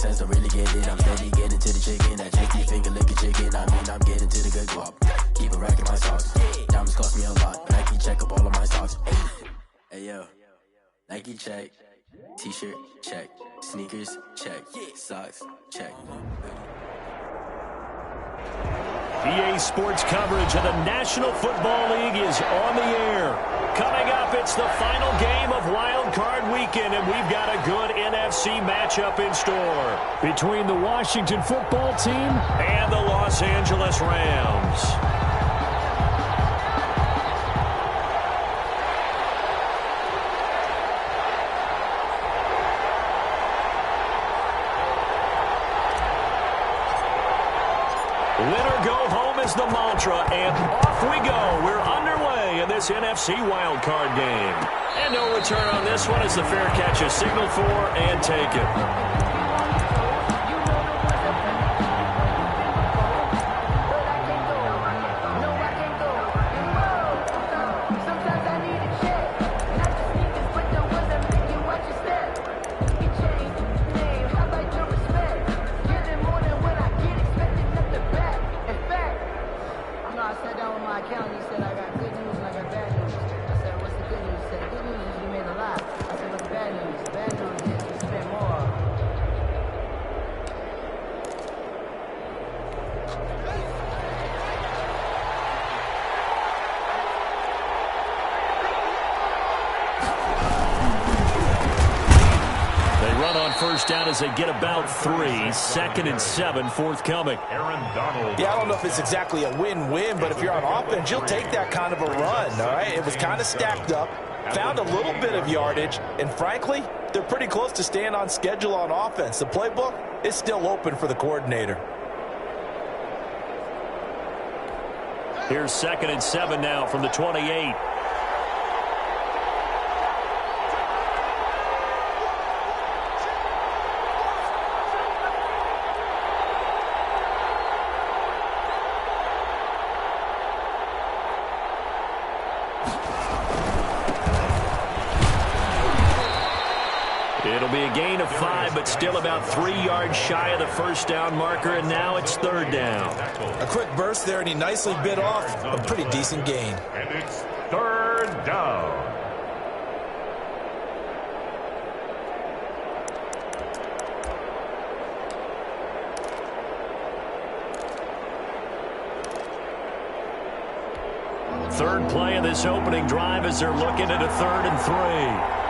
sense, don't really get it. I'm steady getting to the chicken. That tasty finger licking chicken. I mean, I'm getting to the good guap. Keep a rack in my socks. Diamonds cost me a lot, but I can check up all of my stocks. Hey yo, Nike check, t-shirt check, sneakers check, socks check. EA Sports coverage of the National Football League is on the air. Coming up, it's the final game of Wild Card Weekend, and we've got a good NFC matchup in store between the Washington Football Team and the Los Angeles Rams. Winner go home is the mantra, and off we go. We're underway in this NFC wildcard game. And no return on this one as the fair catch is signaled for and taken. First down as they get about 3. 2nd and 7 forthcoming. Yeah, I don't know if it's exactly a win-win, but if you're on offense, you'll take that kind of a run, all right? It was kind of stacked up, found a little bit of yardage, and frankly, they're pretty close to staying on schedule on offense. The playbook is still open for the coordinator. Here's 2nd and 7 now from the 28. It'll be a gain of 5, but still about 3 yards shy of the first down marker, and now it's 3rd down. A quick burst there, and he nicely bit off a pretty decent gain. And it's 3rd down. Third play of this opening drive as they're looking at a 3rd and 3.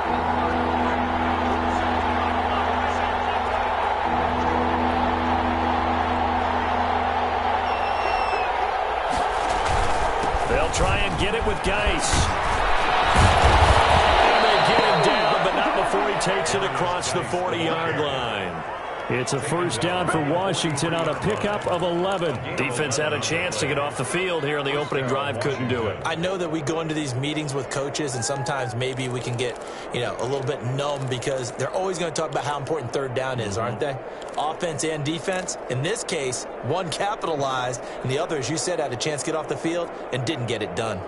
They'll try and get it with Geis. And they get him down, but not before he takes it across the 40-yard line. It's a first down for Washington on a pickup of 11. Defense had a chance to get off the field here in the opening drive, couldn't do it. I know that we go into these meetings with coaches, and sometimes maybe we can get, a little bit numb because they're always going to talk about how important 3rd down is, aren't they? Offense and defense. In this case, one capitalized, and the other, as you said, had a chance to get off the field and didn't get it done.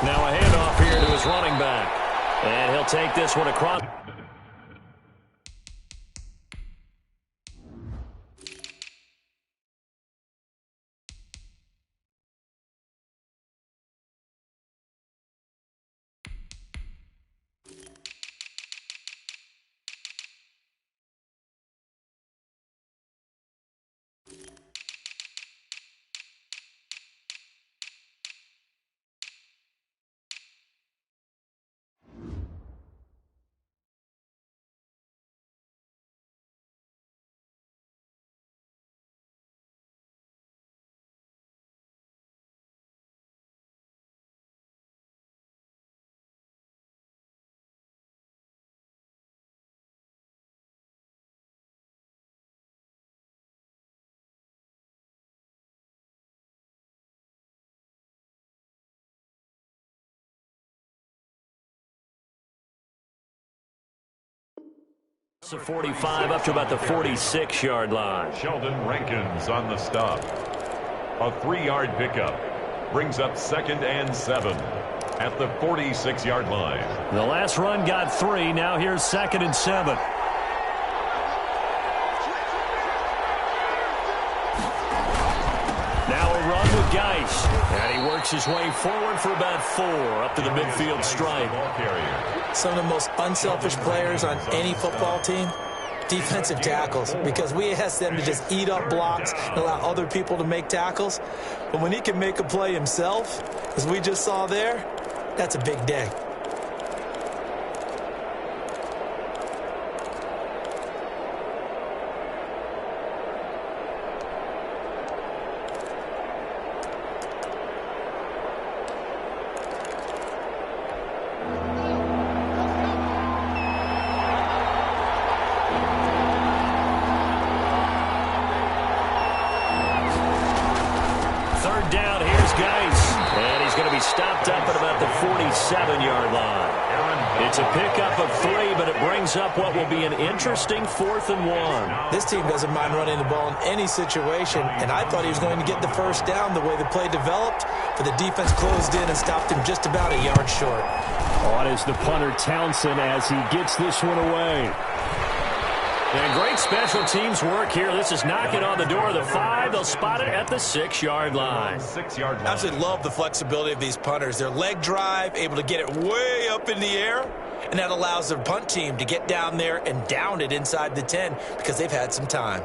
Now a handoff here to his running back. And he'll take this one across. So 45 up to about the 46-yard line. Sheldon Rankins on the stop. A 3-yard pickup brings up 2nd and 7 at the 46-yard line. The last run got 3. Now here's 2nd and 7. Now a run with Geis. And he works his way forward for about 4 up to the midfield stripe. Some of the most unselfish players on any football team, defensive tackles, because we ask them to just eat up blocks and allow other people to make tackles. But when he can make a play himself, as we just saw there, that's a big day. Down, here's Geis. And he's going to be stopped up at about the 47-yard line. It's a pickup of 3, but it brings up what will be an interesting 4th and 1. This team doesn't mind running the ball in any situation, and I thought he was going to get the first down the way the play developed, but the defense closed in and stopped him just about a yard short. On is the punter Townsend as he gets this one away. And great special teams work here. This is knocking on the door of the 5. They'll spot it at the 6-yard line. 6-yard line. I absolutely love the flexibility of these punters. Their leg drive, able to get it way up in the air, and that allows their punt team to get down there and down it inside the 10 because they've had some time.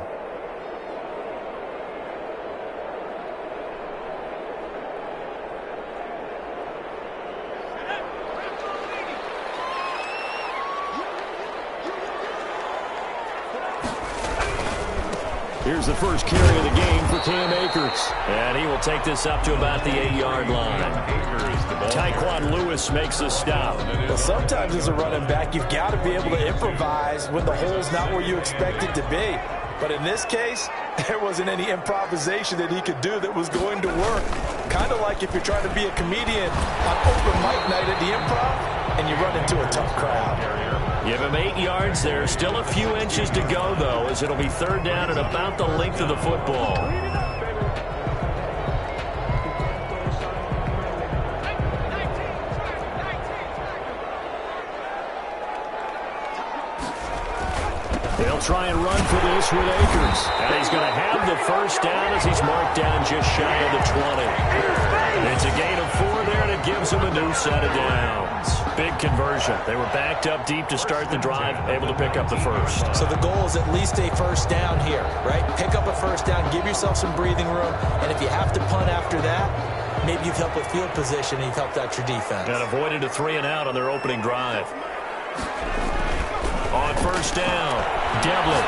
Here's the first carry of the game for Cam Akers. And he will take this up to about the 8-yard line. Tyquan Lewis makes the stop. Well, sometimes as a running back, you've got to be able to improvise when the hole's not where you expect it to be. But in this case, there wasn't any improvisation that he could do that was going to work. Kind of like if you're trying to be a comedian on open mic night at the Improv and you run into a tough crowd. Give him 8 yards there. Still a few inches to go, though, as it'll be 3rd down at about the length of the football. They'll try and run for this with Akers. And he's going to have the first down as he's marked down just shy of the 20. It's a gain of 4 there, and it gives him a new set of downs. Big conversion. They were backed up deep to start the drive, able to pick up the first. So the goal is at least a first down here, right? Pick up a first down, give yourself some breathing room, and if you have to punt after that, maybe you've helped with field position and you've helped out your defense. And avoided a 3-and-out on their opening drive. On first down, Devlin.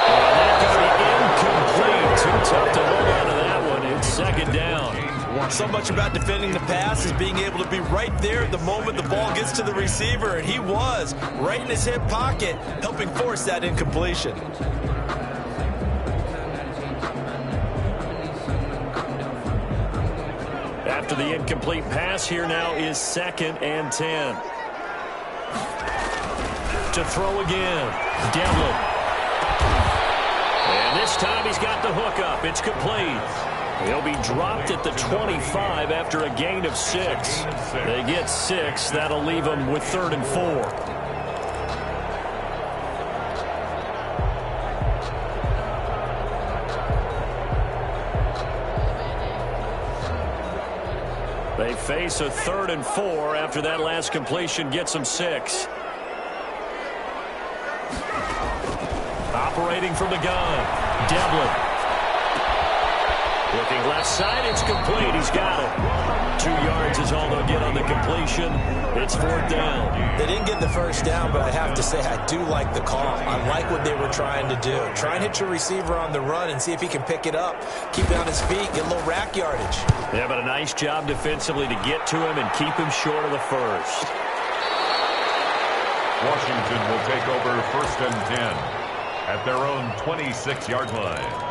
And that's going to be incomplete. Too tough to hold on to that one. It's 2nd down. So much about defending the pass is being able to be right there at the moment the ball gets to the receiver, and he was right in his hip pocket, helping force that incompletion. After the incomplete pass, here now is 2nd and 10. To throw again, Devlin. And this time he's got the hook up. It's complete. He'll be dropped at the 25 after a gain of 6. They get 6. That'll leave them with 3rd and 4. They face a 3rd and 4 after that last completion gets them 6. Operating from the gun, Devlin. Looking left side, it's complete. He's got it. 2 yards is all they'll get on the completion. It's 4th down. They didn't get the first down, but I have to say I do like the call. I like what they were trying to do. Try and hit your receiver on the run and see if he can pick it up. Keep it on his feet, get a little rack yardage. Yeah, but a nice job defensively to get to him and keep him short of the first. Washington will take over 1st and 10 at their own 26-yard line.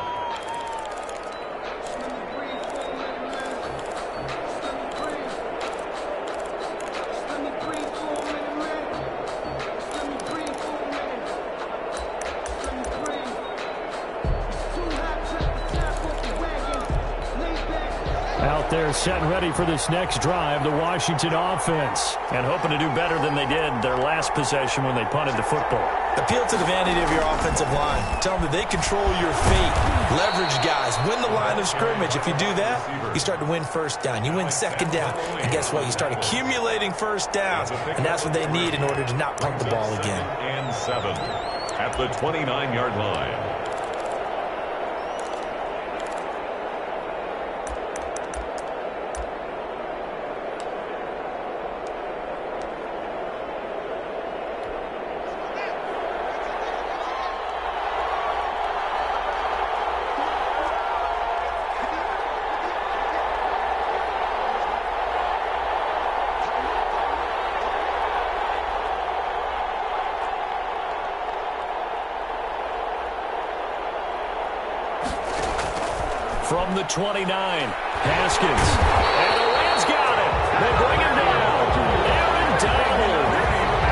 They're set and ready for this next drive, the Washington offense. And hoping to do better than they did their last possession when they punted the football. Appeal to the vanity of your offensive line. Tell them that they control your fate. Leverage guys. Win the line of scrimmage. If you do that, you start to win first down. You win second down. And guess what? You start accumulating first downs. And that's what they need in order to not punt the ball again. And 7 at the 29-yard line. From the 29, Haskins. And the Rams got it. They bring him down. Aaron Donald.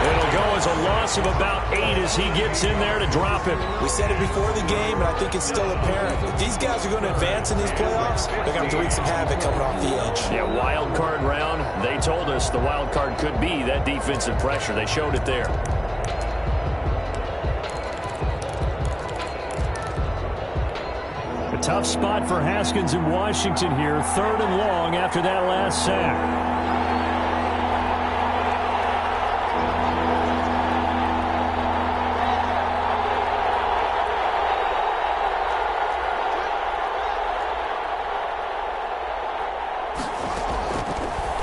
It'll go as a loss of about 8 as he gets in there to drop it. We said it before the game, and I think it's still apparent. If these guys are going to advance in these playoffs, they're going to have to wreak some havoc coming off the edge. Yeah, wild card round. They told us the wild card could be that defensive pressure. They showed it there. A tough spot for Haskins in Washington here. 3rd and long after that last sack.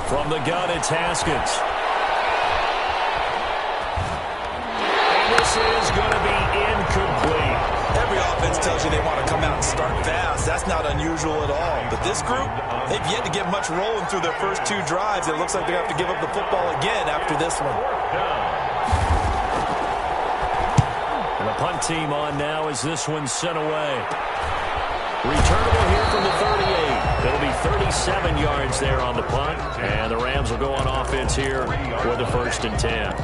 From the gun, it's Haskins. And this is going to be incomplete. Every offense tells you they want to come out and start fast. That's not unusual at all. But this group, they've yet to get much rolling through their first 2 drives. It looks like they're going to have to give up the football again after this one. And the punt team on now as this one's sent away. Returnable here from the 38. It'll be 37 yards there on the punt. And the Rams will go on offense here for the 1st and 10.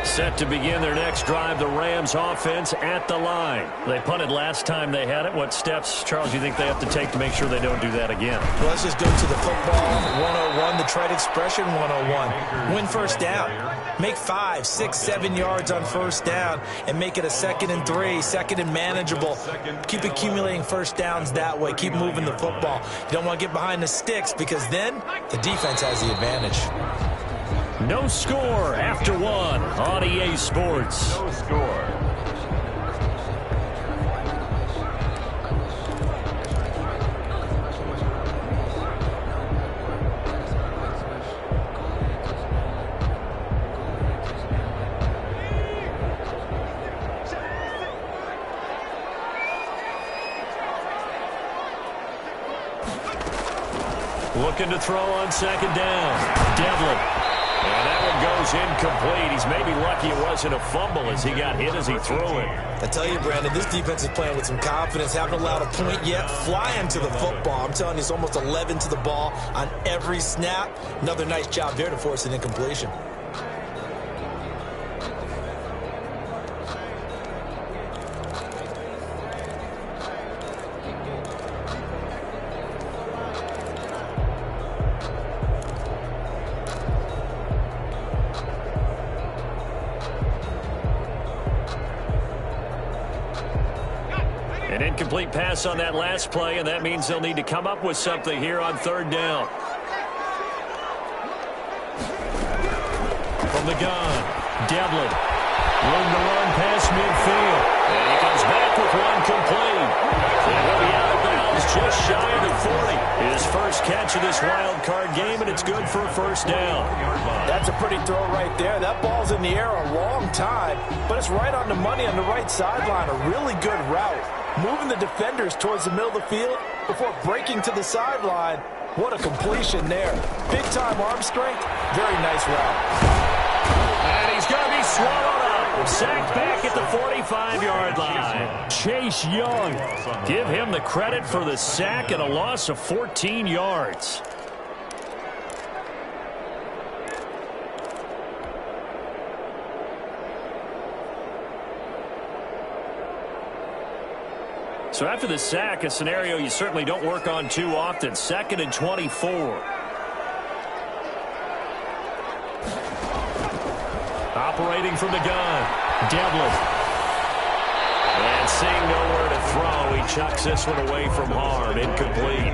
Set to begin their next drive, the Rams offense at the line. They punted last time they had it. What steps, Charles, you think they have to take to make sure they don't do that again? Well, let's just go to the football 101, the trite expression 101. Win first down. Make 5, 6, 7 yards on first down and make it a 2nd and 3, 2nd and manageable. Keep accumulating first downs that way. Keep moving the football. You don't want to get behind the sticks because then the defense has the advantage. No score after 1 on EA Sports. No score. Looking to throw on 2nd down. Devlin. And that one goes incomplete. He's maybe lucky it wasn't a fumble as he got hit as he threw it. I tell you, Brandon, this defense is playing with some confidence. Haven't allowed a point yet. Flying to the football. I'm telling you, it's almost 11 to the ball on every snap. Another nice job there to force an incompletion. An incomplete pass on that last play, and that means they'll need to come up with something here on 3rd down. From the gun, Devlin. Room to run past midfield. And he comes back with one complete. And he'll be out of bounds just shy of the 40. His first catch of this wild card game, and it's good for a 1st down. That's a pretty throw right there. That ball's in the air a long time, but it's right on the money on the right sideline. A really good route. Moving the defenders towards the middle of the field before breaking to the sideline. What a completion there. Big-time arm strength. Very nice route. And he's going to be swallowed up. Sacked back at the 45-yard line. Chase Young. Give him the credit for the sack and a loss of 14 yards. So after the sack, a scenario you certainly don't work on too often. 2nd and 24. Operating from the gun, Devlin. And seeing nowhere to throw, he chucks this one away from harm. Incomplete.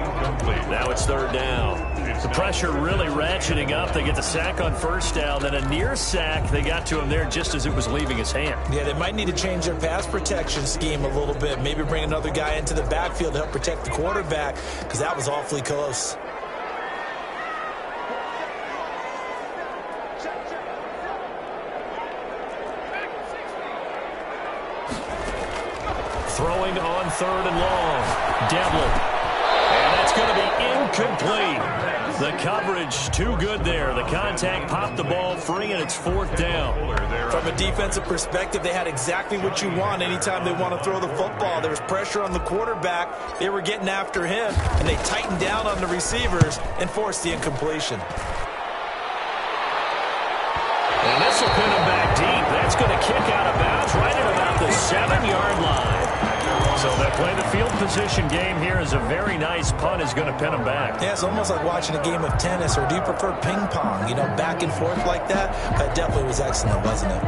Now it's 3rd down. The pressure really ratcheting up. They get the sack on 1st down. Then a near sack. They got to him there just as it was leaving his hand. Yeah, they might need to change their pass protection scheme a little bit. Maybe bring another guy into the backfield to help protect the quarterback, because that was awfully close. Throwing on 3rd and long. Devlin. And that's going to be incomplete. The coverage too good there. The contact popped the ball free, and it's 4th down. From a defensive perspective, they had exactly what you want anytime they want to throw the football. There was pressure on the quarterback. They were getting after him, and they tightened down on the receivers and forced the incompletion. And this will pin him back deep. That's going to kick out of bounds right at about the 7-yard line. So they play the field position game here as a very nice punt is going to pin them back. Yeah, it's almost like watching a game of tennis, or do you prefer ping pong? You know, back and forth like that? That definitely was excellent, wasn't it?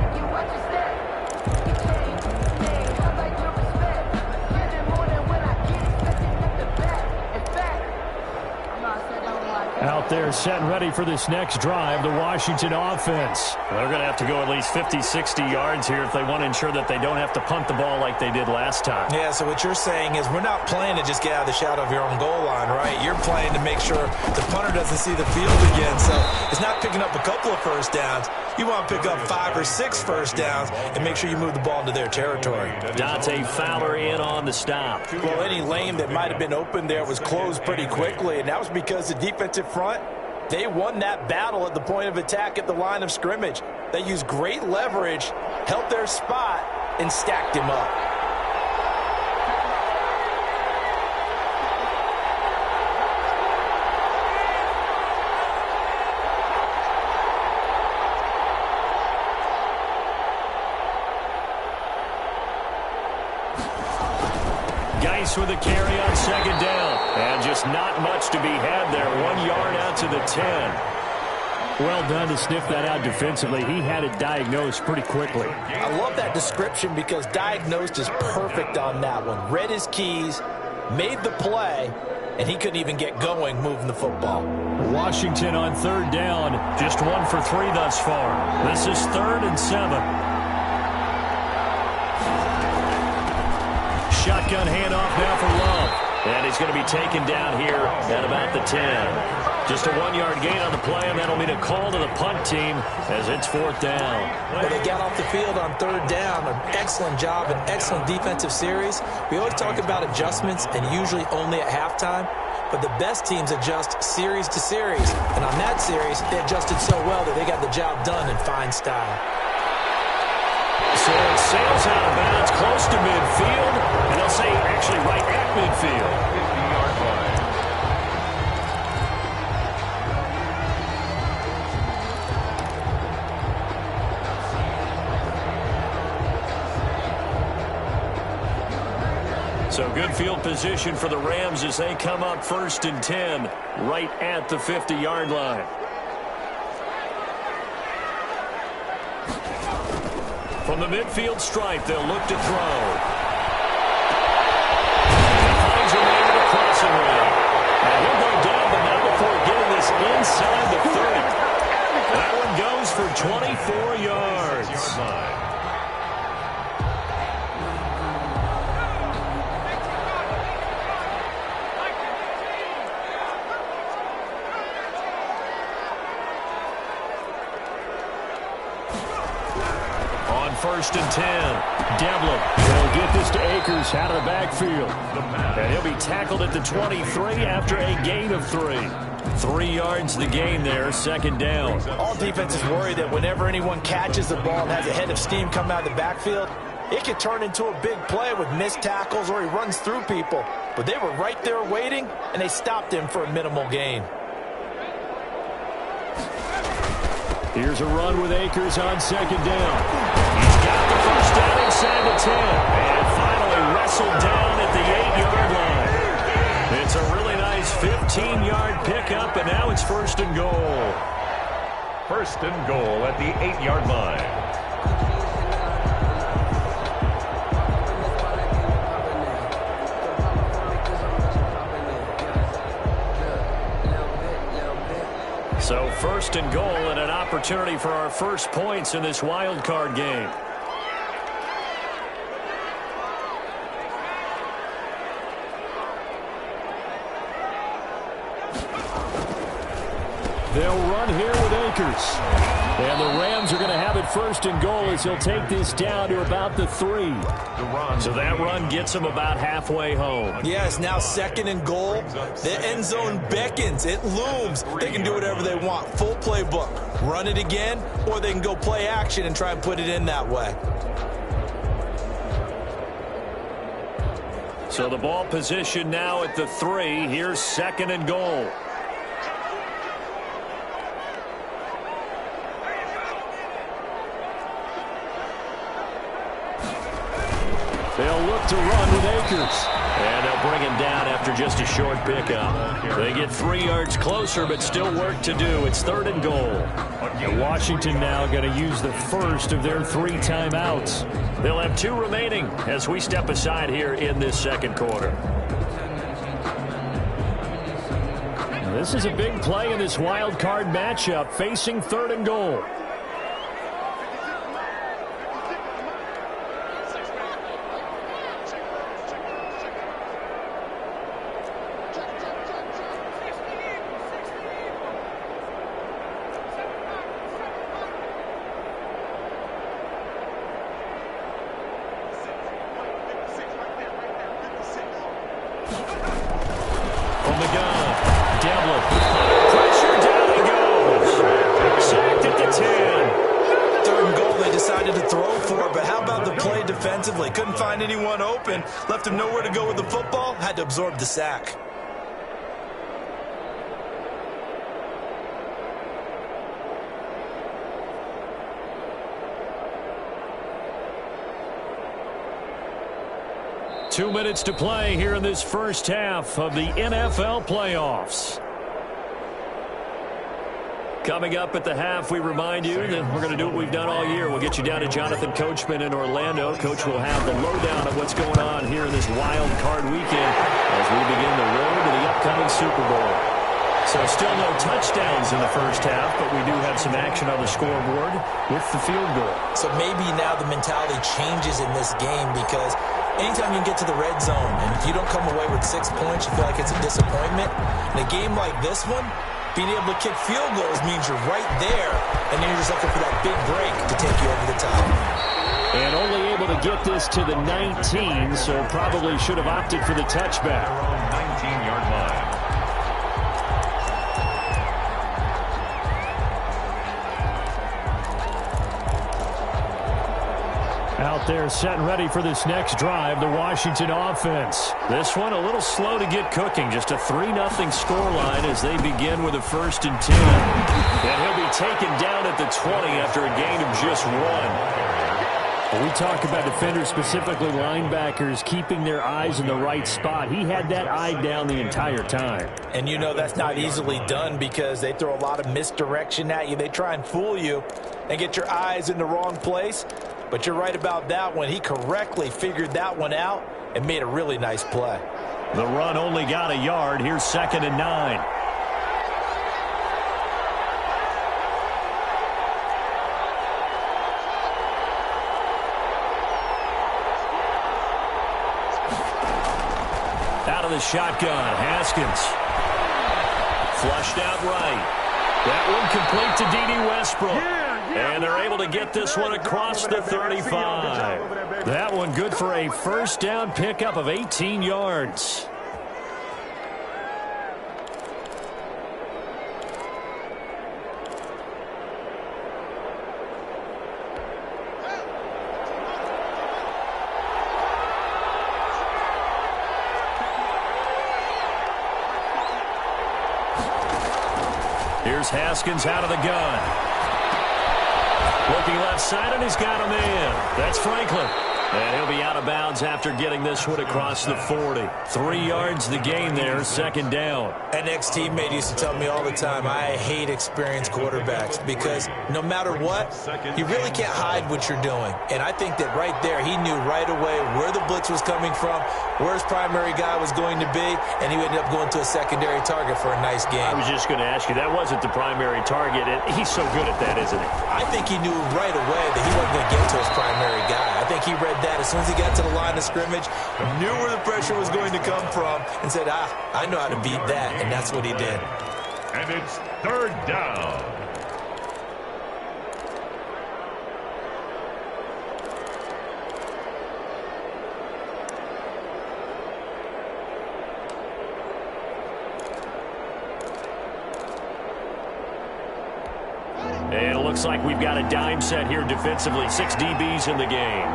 Out there set and ready for this next drive, the Washington offense. They're going to have to go at least 50, 60 yards here if they want to ensure that they don't have to punt the ball like they did last time. Yeah, so what you're saying is we're not playing to just get out of the shadow of your own goal line, right? You're playing to make sure the punter doesn't see the field again. So it's not picking up a couple of 1st downs. You want to pick up 5 or 6 1st downs and make sure you move the ball into their territory. Dante Fowler in on the stop. Well, any lane that might have been open there was closed pretty quickly, and that was because the defensive front, they won that battle at the point of attack at the line of scrimmage. They used great leverage, held their spot, and stacked him up. With a carry on 2nd down. And just not much to be had there. 1 yard out to the 10. Well done to sniff that out defensively. He had it diagnosed pretty quickly. I love that description because diagnosed is perfect on that one. Read his keys, made the play, and he couldn't even get going moving the football. Washington on 3rd down. Just 1 for 3 thus far. This is 3rd and 7. Shotgun handoff now for Love. And he's going to be taken down here at about the 10. Just a 1-yard gain on the play, and that'll mean a call to the punt team as it's 4th down. Well, they got off the field on 3rd down. An excellent job, an excellent defensive series. We always talk about adjustments, and usually only at halftime. But the best teams adjust series to series. And on that series, they adjusted so well that they got the job done in fine style. So it sails out of bounds close to midfield, and they'll say actually right at midfield. 50-yard line. So good field position for the Rams as they come up 1st and 10 right at the 50-yard line. From the midfield stripe, they'll look to throw. He finds a man in the crossing lane. And he'll go down, but not before getting this inside the 30. That one goes for 24 yards. On 1st and 10, Devlin will get this to Akers out of the backfield. And he'll be tackled at the 23 after a gain of 3. 3 yards the gain there, second down. All defenses worry that whenever anyone catches the ball and has a head of steam come out of the backfield, it could turn into a big play with missed tackles or he runs through people. But they were right there waiting, and they stopped him for a minimal gain. Here's a run with Akers on second down. He's got the first down inside the 10. And finally wrestled down at the 8-yard line. It's a really nice 15-yard pickup, and now it's first and goal. First and goal at the 8-yard line. So first and goal and an opportunity for our first points in this wild card game. They'll run here with Akers. And the Rams are going to have it first and goal as he'll take this down to about the 3. So that run gets him about halfway home. Yes, now second and goal. The end zone beckons. It looms. They can do whatever they want. Full playbook. Run it again, or they can go play action and try and put it in that way. So the ball position now at the 3. Here's second and goal. They'll look to run with Akers. And they'll bring him down after just a short pickup. They get 3 yards closer, but still work to do. It's third and goal. And Washington now going to use the first of their 3 timeouts. They'll have 2 remaining as we step aside here in this second quarter. This is a big play in this wild card matchup, facing third and goal. Couldn't find anyone open. Left him nowhere to go with the football. Had to absorb the sack. Two minutes to play here in this first half of the NFL playoffs. Coming up at the half, we remind you that we're going to do what we've done all year. We'll get you down to Jonathan Coachman in Orlando. Coach will have the lowdown of what's going on here in this wild card weekend as we begin the road to the upcoming Super Bowl. So still no touchdowns in the first half, but we do have some action on the scoreboard with the field goal. So maybe now the mentality changes in this game because anytime you can get to the red zone and if you don't come away with 6 points, you feel like it's a disappointment. In a game like this one, being able to kick field goals means you're right there, and then you're just looking for that big break to take you over the top. And only able to get this to the 19, so probably should have opted for the touchback. 19-yard line. Out there set and ready for this next drive, the Washington offense. This one a little slow to get cooking. Just a 3-0 scoreline as they begin with a 1st and 10. And he'll be taken down at the 20 after a gain of just 1. When we talk about defenders, specifically linebackers, keeping their eyes in the right spot. He had that eye down the entire time. And you know that's not easily done because they throw a lot of misdirection at you. They try and fool you and get your eyes in the wrong place. But you're right about that one. He correctly figured that one out and made a really nice play. The run only got a yard. Here's 2nd and 9. Out of the shotgun, Haskins. Flushed out right. That one complete to D.D. Westbrook. And they're able to get this one across the 35. That one good for a first down pickup of 18 yards. Here's Haskins out of the gun. Looking left side, and he's got a man. That's Franklin. And he'll be out of bounds after getting this one across the 40. 3 yards the gain there, second down. An ex-teammate used to tell me all the time, I hate experienced quarterbacks because no matter what, you really can't hide what you're doing. And I think that right there, he knew right away where the blitz was coming from, where his primary guy was going to be, and he ended up going to a secondary target for a nice game. I was just going to ask you, that wasn't the primary target, and he's so good at that, isn't he? I think he knew right away that he wasn't going to get to his primary guy. I think he read that as soon as he got to the line of scrimmage, knew where the pressure was going to come from, and said, I know how to beat that, and that's what he did. And it's third down. And it looks like we've got a dime set here defensively. 6 DBs in the game.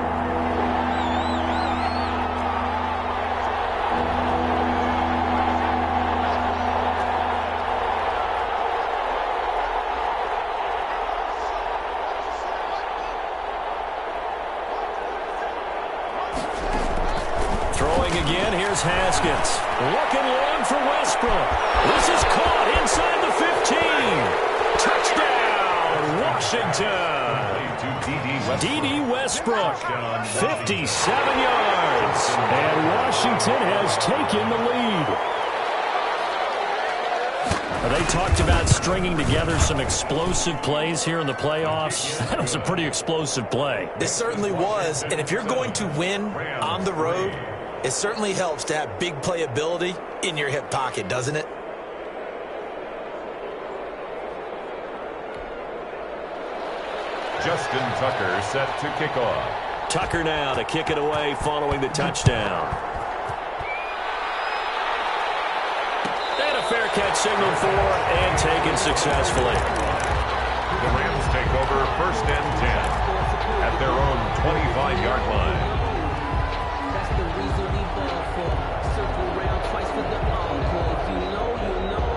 Throwing again, here's Haskins. Looking long for Westbrook. This is caught inside the 15. Touchdown, Washington. D.D. Westbrook, 57 yards. And Washington has taken the lead. They talked about stringing together some explosive plays here in the playoffs. That was a pretty explosive play. It certainly was. And if you're going to win on the road, it certainly helps to have big playability in your hip pocket, doesn't it? Justin Tucker set to kick off. Tucker now to kick it away following the touchdown. And a fair catch signaled for and taken successfully. The Rams take over first and 10 at their own 25-yard line. That's the reason we ball for. Circle round twice for the encore. If you know, you know.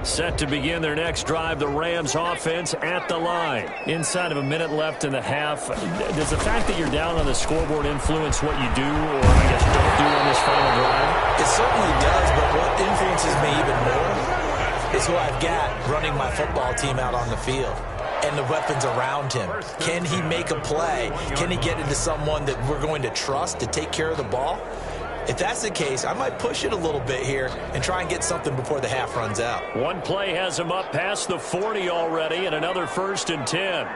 Set to begin their next drive, the Rams offense at the line. Inside of a minute left in the half, does the fact that you're down on the scoreboard influence what you do, or I guess don't do on this final drive? It certainly does, but what influences me even more is who I've got running my football team out on the field and the weapons around him. Can he make a play? Can he get into someone that we're going to trust to take care of the ball? If that's the case, I might push it a little bit here and try and get something before the half runs out. One play has him up past the 40 already, and another 1st and 10.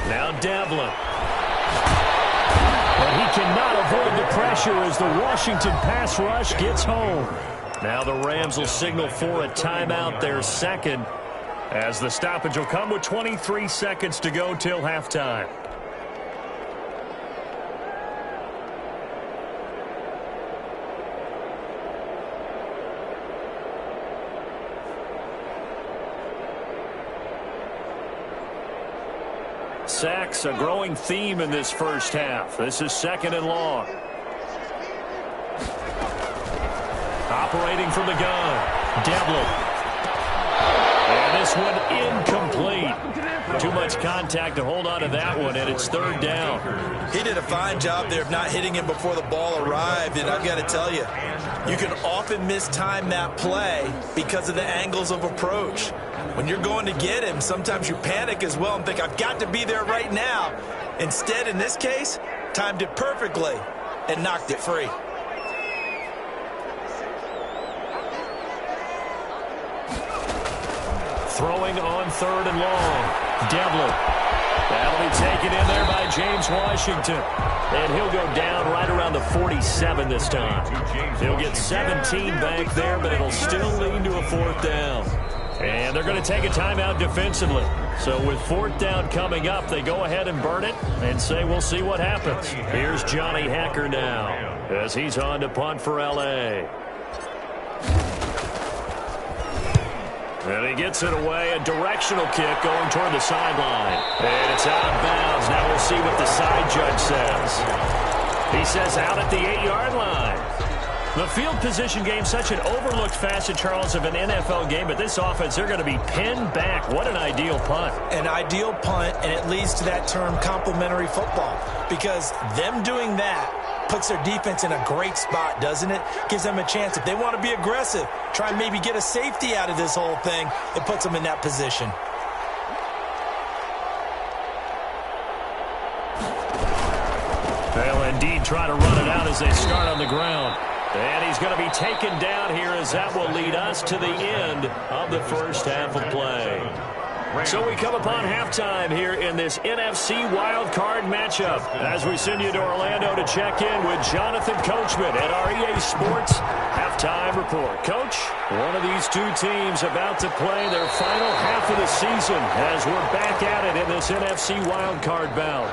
Now Devlin. And he cannot avoid the pressure as the Washington pass rush gets home. Now the Rams will signal for a timeout, their second, as the stoppage will come with 23 seconds to go till halftime. Sacks, a growing theme in this first half. This is 2nd and long. Operating from the gun, Devlin. And this one incomplete. Too much contact to hold on to that one, and it's 3rd down. He did a fine job there of not hitting him before the ball arrived, and I've got to tell you, you can often mistime that play because of the angles of approach. When you're going to get him, sometimes you panic as well and think, I've got to be there right now. Instead, in this case, timed it perfectly and knocked it free. Throwing on 3rd and long. Devlin. That'll be taken in there by James Washington. And he'll go down right around the 47 this time. He'll get 17 back there, but it'll still lead to a 4th down. And they're going to take a timeout defensively. So with 4th down coming up, they go ahead and burn it and say we'll see what happens. Here's Johnny Hacker now as he's on to punt for L.A. And he gets it away, a directional kick going toward the sideline. And it's out of bounds. Now we'll see what the side judge says. He says out at the 8-yard line. The field position game, such an overlooked facet, Charles, of an NFL game, but this offense, they're going to be pinned back. What an ideal punt. An ideal punt, and it leads to that term complementary football, because them doing that puts their defense in a great spot, doesn't it? Gives them a chance. If they want to be aggressive, try and maybe get a safety out of this whole thing, it puts them in that position. They'll indeed try to run it out as they start on the ground. And he's going to be taken down here, as that will lead us to the end of the first half of play. So we come upon halftime here in this NFC wildcard matchup as we send you to Orlando to check in with Jonathan Coachman at our EA Sports halftime report. Coach, one of these two teams about to play their final half of the season as we're back at it in this NFC wildcard bout.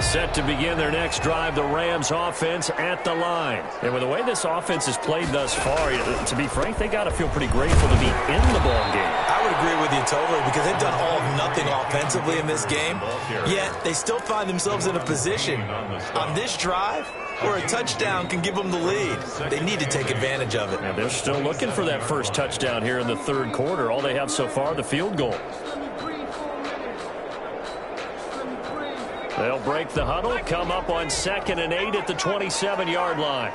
Set to begin their next drive, the Rams offense at the line. And with the way this offense has played thus far, to be frank, they got to feel pretty grateful to be in the ball game. I would agree with you totally, because they've done all of nothing offensively in this game, yet they still find themselves in a position on this drive where a touchdown can give them the lead. They need to take advantage of it. And they're still looking for that first touchdown here in the third quarter. All they have so far, the field goal. They'll break the huddle, come up on 2nd and 8 at the 27-yard line.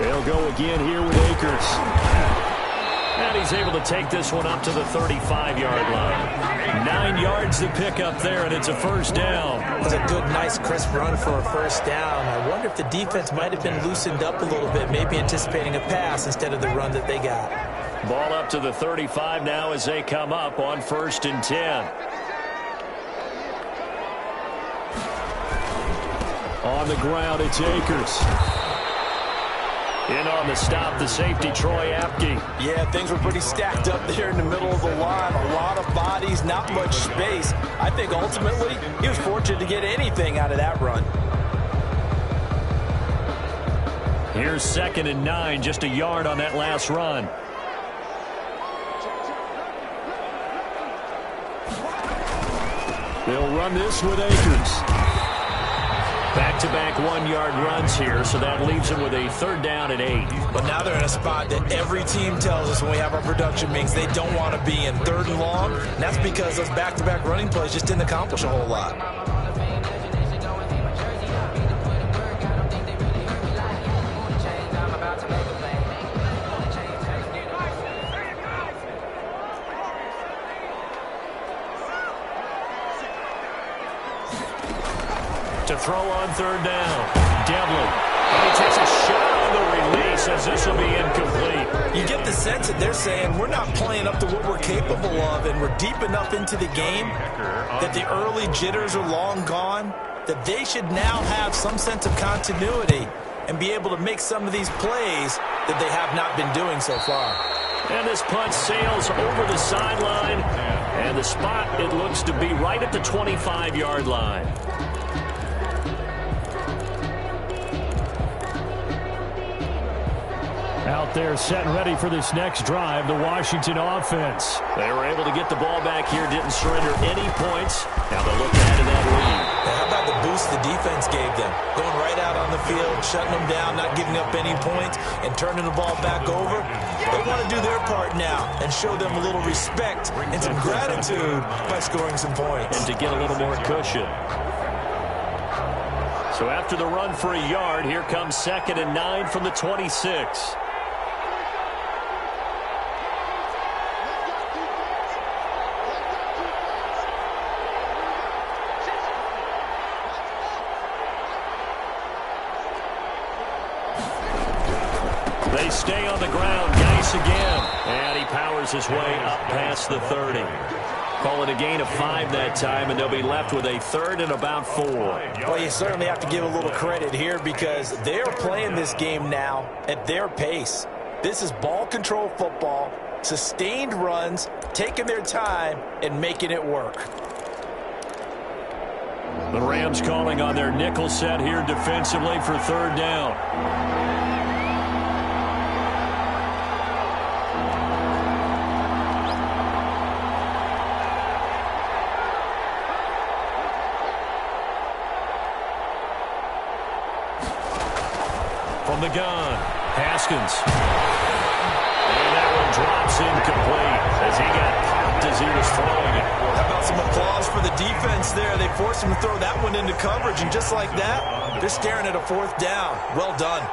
They'll go again here with Akers. And he's able to take this one up to the 35-yard line. 9 yards to pick up there, and it's a first down. It was a good, nice, crisp run for a first down. I wonder if the defense might have been loosened up a little bit, maybe anticipating a pass instead of the run that they got. Ball up to the 35 now as they come up on 1st and 10. On the ground, it's Akers. In on the stop, the safety, Troy Apke. Yeah, things were pretty stacked up there in the middle of the line. A lot of bodies, not much space. I think ultimately he was fortunate to get anything out of that run. Here's 2nd and 9, just a yard on that last run. They'll run this with Akers. Back-to-back 1-yard runs here, so that leaves them with a 3rd down and 8. But now they're in a spot that every team tells us when we have our production meetings they don't want to be in, 3rd and long. And that's because those back-to-back running plays just didn't accomplish a whole lot. To throw on 3rd down. Devlin. And he takes a shot on the release as this will be incomplete. You get the sense that they're saying we're not playing up to what we're capable of, and we're deep enough into the game that the early jitters are long gone, that they should now have some sense of continuity and be able to make some of these plays that they have not been doing so far. And this punt sails over the sideline, and the spot, it looks to be right at the 25-yard line. Out there set and ready for this next drive, the Washington offense. They were able to get the ball back here, didn't surrender any points. Now they'll look ahead to that lead. How about the boost the defense gave them? Going right out on the field, shutting them down, not giving up any points, and turning the ball back over. They want to do their part now and show them a little respect and some gratitude by scoring some points. And to get a little more cushion. So after the run for a yard, here comes 2nd and 9 from the 26. They stay on the ground. Geis again. And he powers his way up past the 30. Call it a gain of 5 that time, and they'll be left with a 3rd and about 4. Well, you certainly have to give a little credit here because they're playing this game now at their pace. This is ball control football, sustained runs, taking their time, and making it work. The Rams calling on their nickel set here defensively for 3rd down. the gun. Haskins. And that one drops incomplete as he got popped as he was throwing it. How about some applause for the defense there? They forced him to throw that one into coverage, and just like that, they're staring at a fourth down. Well done.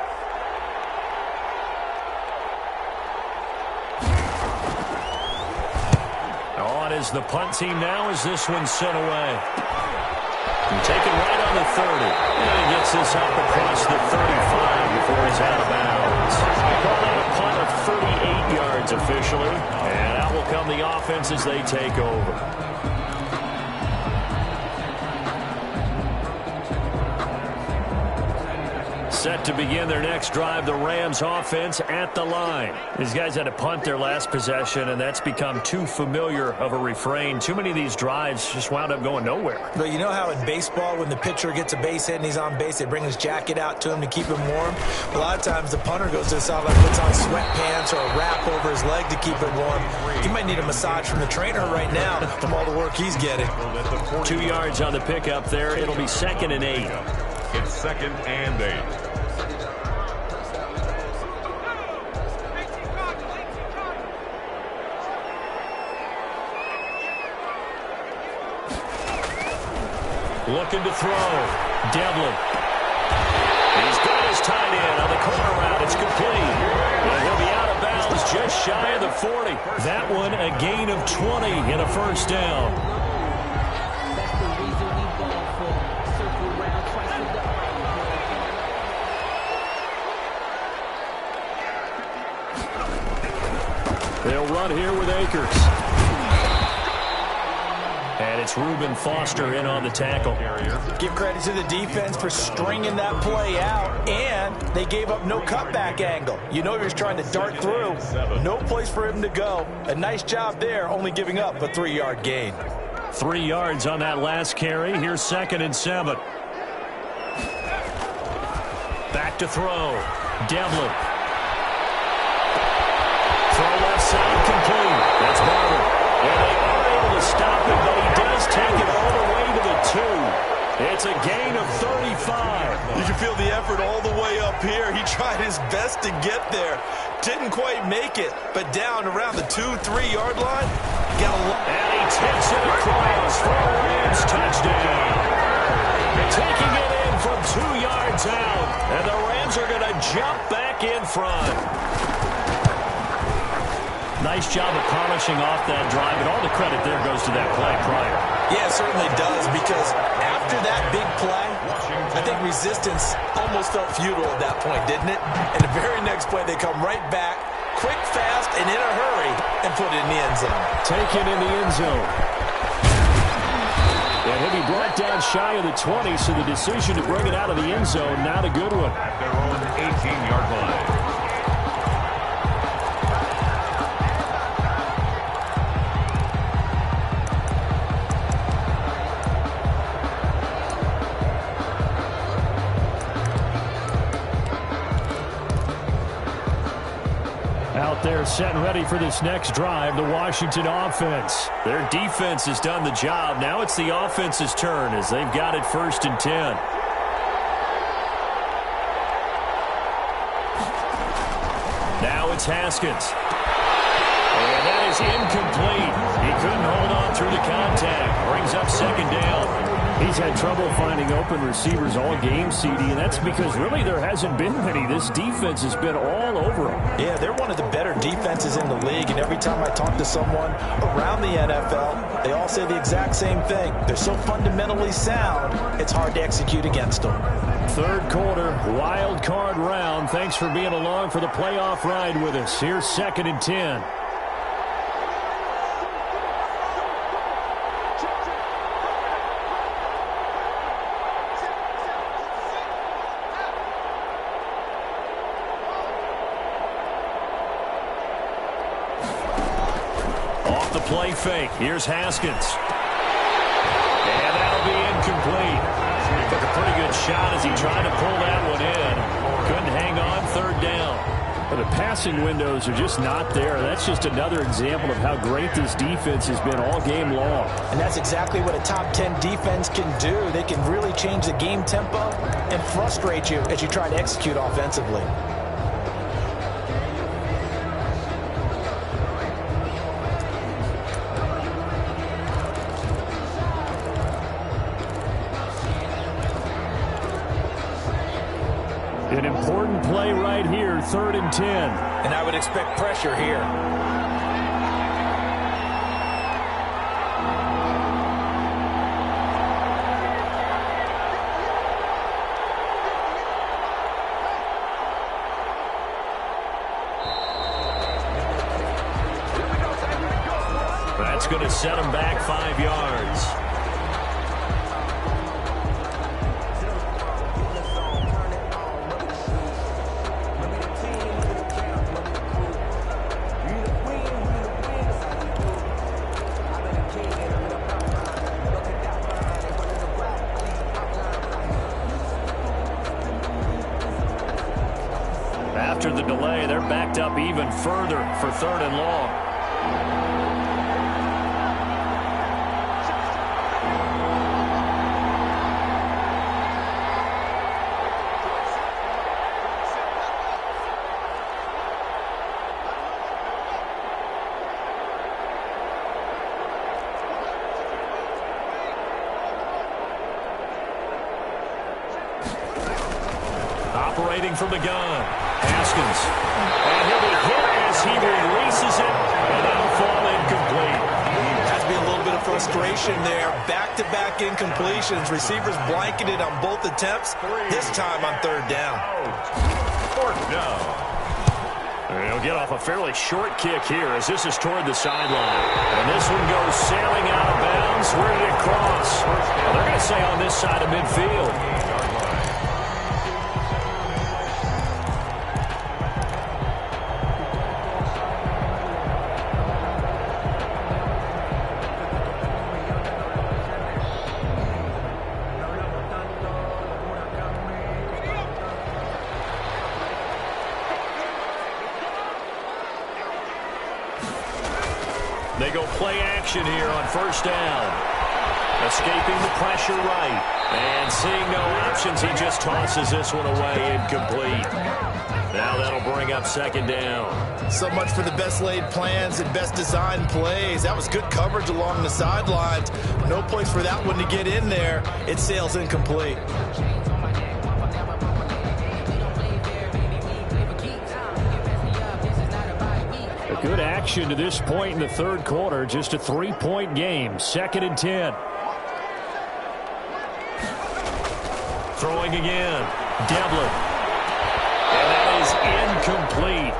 On is the punt team now as this one's sent away. And taken right on the 30. And he gets this up across the 35 before he's out of bounds. Call that a punt of 38 yards officially. And out will come the offense as they take over. Set to begin their next drive, the Rams offense at the line. These guys had to punt their last possession, and that's become too familiar of a refrain. Too many of these drives just wound up going nowhere. But you know how in baseball, when the pitcher gets a base hit and he's on base, they bring his jacket out to him to keep him warm? A lot of times the punter goes to the sideline, puts on sweatpants or a wrap over his leg to keep it warm. He might need a massage from the trainer right now from all the work he's getting. 2 yards on the pickup there. It'll be 2nd and 8. It's 2nd and 8. Looking to throw. Devlin. He's got his tight end on the corner route. It's complete. And he'll be out of bounds just shy of the 40. That one a gain of 20 and a first down. That's the reason we ball for. Circle around twice with the They'll run here with Akers. And it's Reuben Foster in on the tackle. Give credit to the defense for stringing that play out, and they gave up no cutback angle. You know he was trying to dart through. No place for him to go. A nice job there, only giving up a 3-yard gain. 3 yards on that last carry. Here's 2nd and 7. Back to throw. Devlin. Throw left side complete. That's Barber. And they are able to stop it, but he does take it all the way to the 2. It's a gain of 35. You can feel the effort all the way up here. He tried his best to get there. Didn't quite make it, but down around the 2-3 yard line. And he takes it across for a Rams touchdown. Taking it in from 2 yards out. And the Rams are going to jump back in front. Nice job of polishing off that drive, and all the credit there goes to that play prior. Yeah, it certainly does, because after that big play, I think resistance almost felt futile at that point, didn't it? And the very next play, they come right back, quick, fast, and in a hurry, and put it in the end zone. Taken in the end zone. And he'll be brought down shy of the 20, so the decision to bring it out of the end zone, not a good one. At their own 18-yard line. Out there set and ready for this next drive, the Washington offense. Their defense has done the job. Now it's the offense's turn as they've got it 1st and 10. Now it's Haskins. And that is incomplete. He couldn't hold on through the contact. Brings up 2nd down. He's had trouble finding open receivers all game, CD, and that's because really there hasn't been many. This defense has been all over them. Yeah, they're one of the better defenses in the league, and every time I talk to someone around the NFL, they all say the exact same thing. They're so fundamentally sound, it's hard to execute against them. 3rd quarter, wild card round. Thanks for being along for the playoff ride with us. Here's 2nd and 10. Play fake. Here's Haskins. And that'll be incomplete. He took a pretty good shot as he tried to pull that one in. Couldn't hang on. 3rd down. But the passing windows are just not there. That's just another example of how great this defense has been all game long. And that's exactly what a top 10 defense can do. They can really change the game tempo and frustrate you as you try to execute offensively. An important play right here, 3rd and 10. And I would expect pressure here. That's going to set him back 5 yards. After the delay, they're backed up even further for 3rd and long. Operating from the gun, Haskins. And he'll be hit as he releases it, and that'll fall incomplete. Has to be a little bit of frustration there. Back-to-back incompletions. Receivers blanketed on both attempts, this time on 3rd down. 4th down. He'll get off a fairly short kick here as this is toward the sideline. And this one goes sailing out of bounds. Where did it cross? Well, they're going to say on this side of midfield. They go play action here on 1st down. Escaping the pressure right. And seeing no options, he just tosses this one away incomplete. Now that'll bring up 2nd down. So much for the best laid plans and best designed plays. That was good coverage along the sidelines. No place for that one to get in there. It sails incomplete. Good action to this point in the 3rd quarter. Just a 3-point game. 2nd and 10. Throwing again. Devlin. And that is incomplete.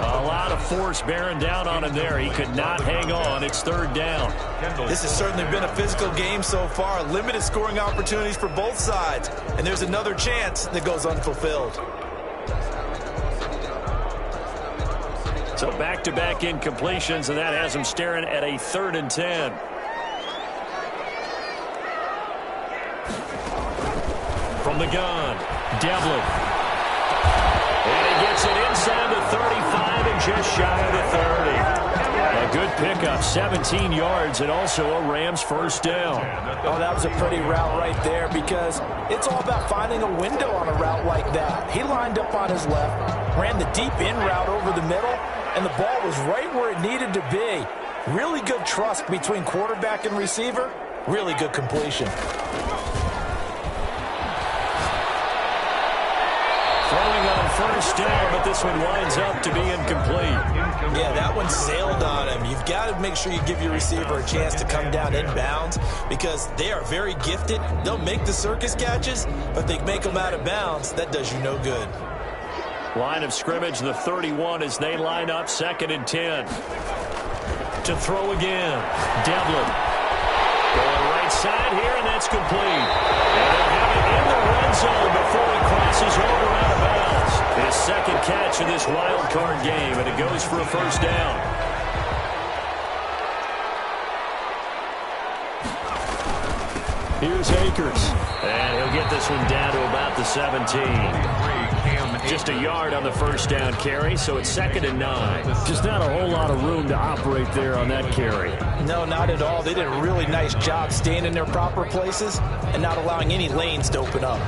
A lot of force bearing down on him there. He could not hang on. It's 3rd down. This has certainly been a physical game so far. Limited scoring opportunities for both sides. And there's another chance that goes unfulfilled. So back-to-back incompletions, and that has him staring at a 3rd and 10. From the gun, Devlin. And he gets it inside the 35 and just shy of the 30. A good pickup, 17 yards, and also a Rams 1st down. Oh, that was a pretty route right there because it's all about finding a window on a route like that. He lined up on his left, ran the deep in route over the middle, and the ball was right where it needed to be. Really good trust between quarterback and receiver. Really good completion. Throwing on 1st down, but this one winds up to be incomplete. Yeah, that one sailed on him. You've got to make sure you give your receiver a chance to come down inbounds because they are very gifted. They'll make the circus catches, but they make them out of bounds. That does you no good. Line of scrimmage, the 31 as they line up 2nd and 10. To throw again, Devlin. Going right side here, and that's complete. And they'll have it in the red zone before he crosses over out of bounds. His 2nd catch of this wild card game, and it goes for a 1st down. Here's Akers. And he'll get this one down to about the 17. Just a yard on the first down carry, so it's 2nd and 9. Just not a whole lot of room to operate there on that carry. No, not at all. They did a really nice job staying in their proper places and not allowing any lanes to open up.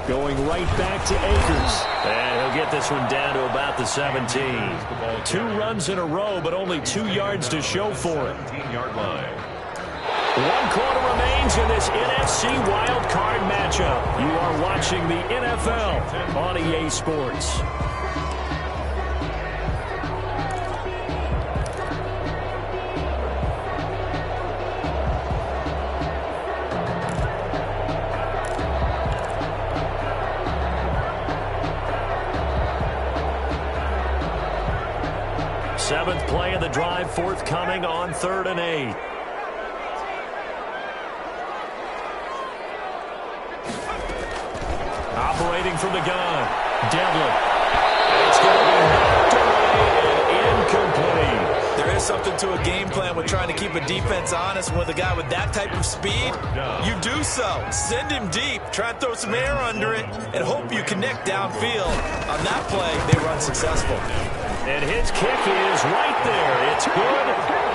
Going right back to Akers. And he'll get this one down to about the 17. 2 runs in a row, but only 2 yards to show for it. 17-yard line. 1 quarter remains in this NFC wild card matchup. You are watching the NFL on EA Sports. Seventh play of the drive forthcoming on 3rd and 8. Operating from the gun, Devlin. It's going to be knocked away and incomplete. There is something to a game plan with trying to keep a defense honest. With a guy with that type of speed, you do so. Send him deep, try and throw some air under it, and hope you connect downfield. On that play, they were unsuccessful. And his kick is right there. It's good.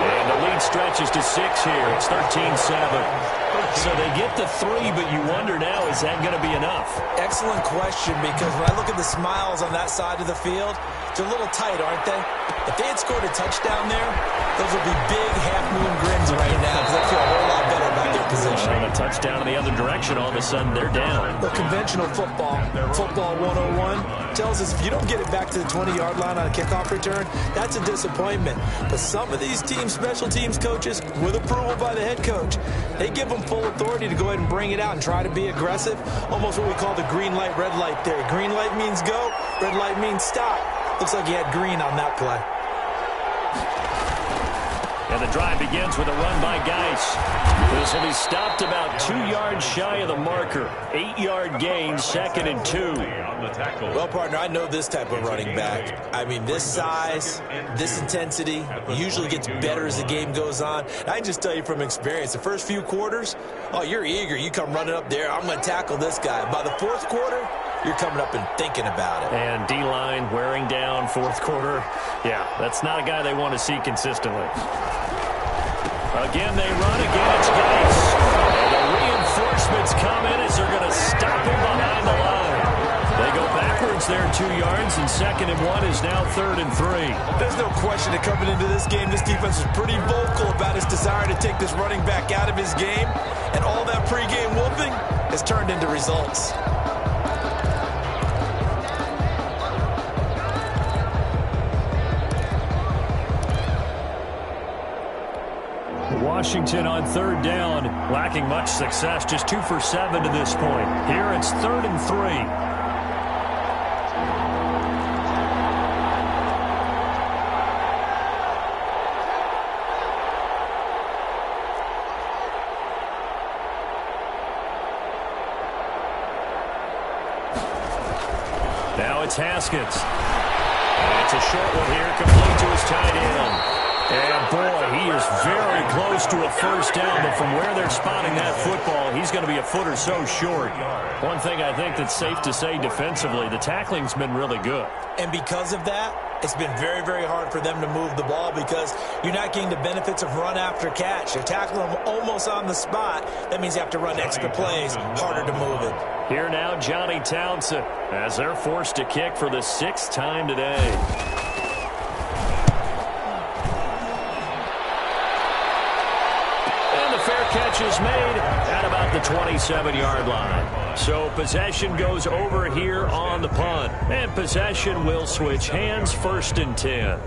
And the lead stretches to 6 here. It's 13-7. So they get the 3, but you wonder now, is that going to be enough? Excellent question, because when I look at the smiles on that side of the field, they're a little tight, aren't they? If they had scored a touchdown there, those would be big half-moon grins right now, because they feel a whole lot better about their position. And a touchdown in the other direction, all of a sudden they're down. The conventional football 101, tells us if you don't get it back to the 20-yard line on a kickoff return, that's a disappointment. But some of these teams, special teams coaches, with approval by the head coach, they give them full authority to go ahead and bring it out and try to be aggressive. Almost what we call the green light, red light theory. Green light means go, red light means stop. Looks like he had green on that play. And the drive begins with a run by Geis. This will be stopped about 2 yards shy of the marker. 8-yard gain, 2nd and 2. Well, partner, I know this type of running back. I mean, this size, this intensity usually gets better as the game goes on. I can just tell you from experience, the first few quarters, oh, you're eager. You come running up there, I'm going to tackle this guy. By the 4th quarter, you're coming up and thinking about it. And D-line wearing down 4th quarter. Yeah, that's not a guy they want to see consistently. Again, they run against Geis. And the reinforcements come in as they're going to stop him behind the line. They go backwards there 2 yards, and 2nd and 1 is now 3rd and 3. There's no question that coming into this game, this defense was pretty vocal about its desire to take this running back out of his game. And all that pregame wolfing has turned into results. Washington on 3rd down, lacking much success, just 2 for 7 to this point. Here it's 3rd and 3. Now it's Haskins. And it's a short one here, complete to his tight end. And, boy, he is very close to a first down, but from where they're spotting that football, he's going to be a foot or so short. One thing I think that's safe to say defensively, the tackling's been really good. And because of that, it's been very, very hard for them to move the ball because you're not getting the benefits of run after catch. You're tackling them almost on the spot. That means you have to run extra plays, harder to move it. Here now, Johnny Townsend, as they're forced to kick for the 6th time today. Catch is made at about the 27-yard line. So possession goes over here on the punt. And possession will switch hands, 1st and 10.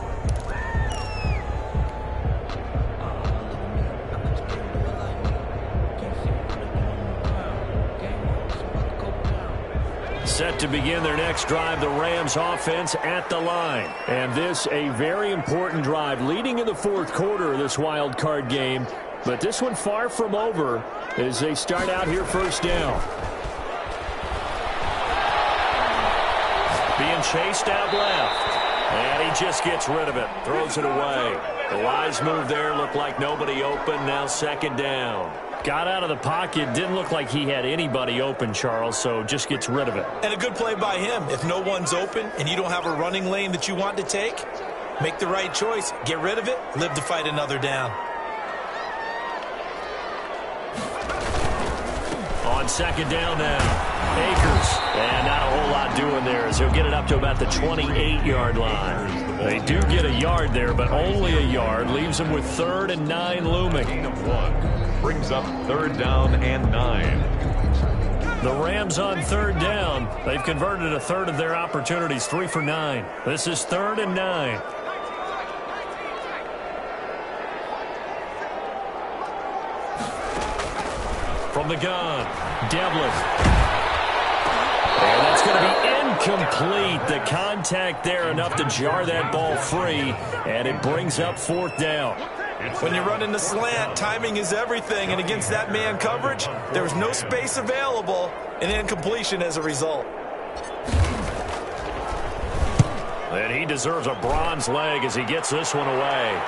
Set to begin their next drive, the Rams offense at the line. And this a very important drive leading in the 4th quarter of this wild card game. But this one far from over as they start out here first down. Being chased out left. And he just gets rid of it. Throws it away. The wise move there. Looked like nobody open. Now second down. Got out of the pocket. Didn't look like he had anybody open, Charles, so just gets rid of it. And a good play by him. If no one's open and you don't have a running lane that you want to take, make the right choice. Get rid of it. Live to fight another down. On second down now. Akers. And not a whole lot doing there as he'll get it up to about the 28-yard line. They do get a yard there, but only a yard. Leaves them with 3rd and 9 looming. Gain of 1. Brings up 3rd down and 9. The Rams on 3rd down. They've converted a third of their opportunities. 3 for 9. This is 3rd and 9. From the gun, Devlin. And that's going to be incomplete. The contact there enough to jar that ball free, and it brings up 4th down. When you're running the slant, timing is everything, and against that man coverage, there was no space available, and incompletion as a result. And he deserves a bronze leg as he gets this one away.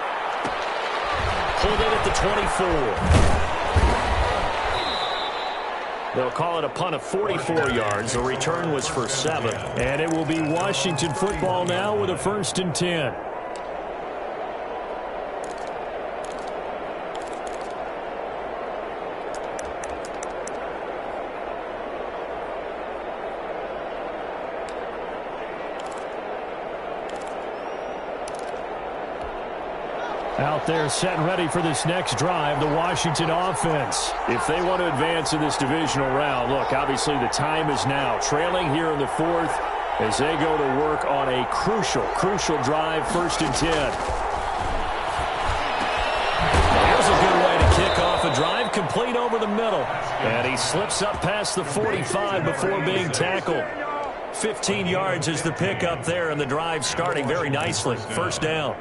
Pulled in at the 24. They'll call it a punt of 44 yards. The return was for 7. And it will be Washington football now with a 1st and 10. Out there set and ready for this next drive, the Washington offense. If they want to advance in this divisional round, look, obviously the time is now. Trailing here in the 4th as they go to work on a crucial drive, 1st and 10. Here's a good way to kick off a drive, complete over the middle. And he slips up past the 45 before being tackled. 15 yards is the pickup there, and the drive starting very nicely. 1st down.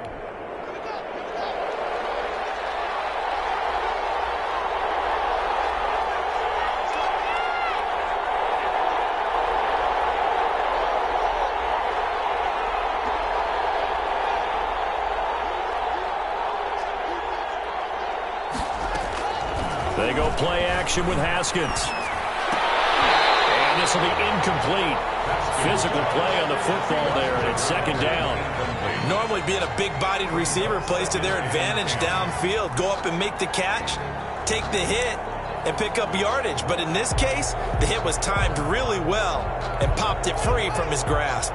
They go play action with Haskins. And this will be incomplete. Physical play on the football there, and it's 2nd down. Normally being a big-bodied receiver plays to their advantage downfield. Go up and make the catch, take the hit, and pick up yardage. But in this case, the hit was timed really well and popped it free from his grasp.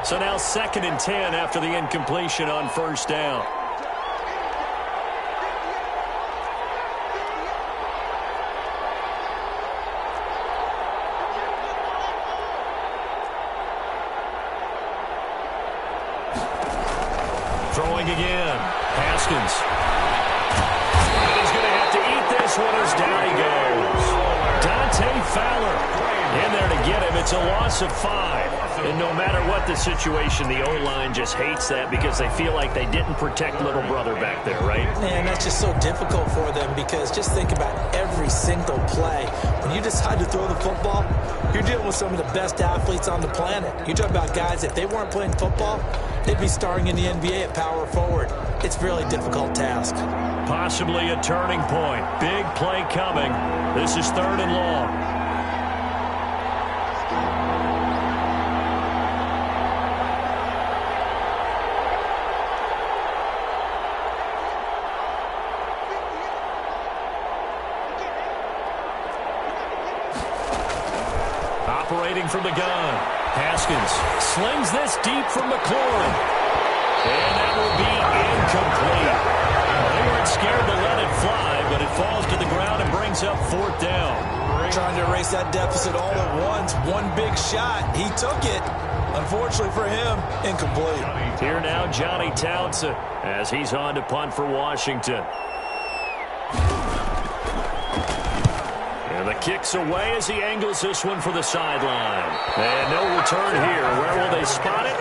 So now 2nd and 10 after the incompletion on 1st down. Throwing again. Haskins. And he's going to have to eat this one as down he goes. Dante Fowler in there to get him. It's a loss of 5. And no matter what the situation, the O-line just hates that because they feel like they didn't protect little brother back there, right? Man, that's just so difficult for them because just think about every single play. When you decide to throw the football, you're dealing with some of the best athletes on the planet. You talk about guys, if they weren't playing football, they'd be starring in the NBA at power forward. It's a really difficult task. Possibly a turning point. Big play coming. This is 3rd and long. Operating from the gun. Haskins slings this deep from McLaurin. And that will be incomplete. They weren't scared to let it fly, but it falls to the ground and brings up 4th down. Trying to erase that deficit all at once. One big shot. He took it. Unfortunately for him, incomplete. Here now, Johnny Townsend, as he's on to punt for Washington. And the kick's away as he angles this one for the sideline. And no return here. Where will they spot it?